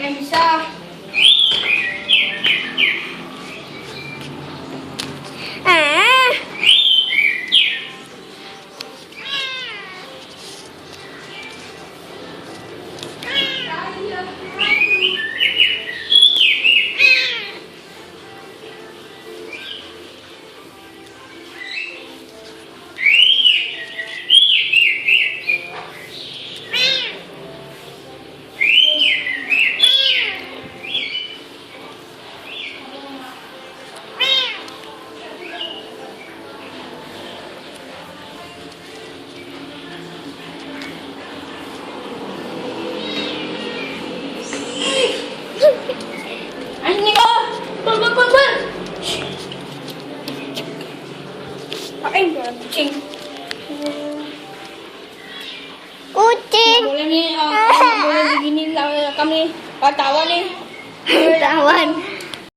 yang bisa. Anjing oh, ber. Pakai kucing. Kucing. Boleh nih, boleh begini kami katawan nih. Tawan.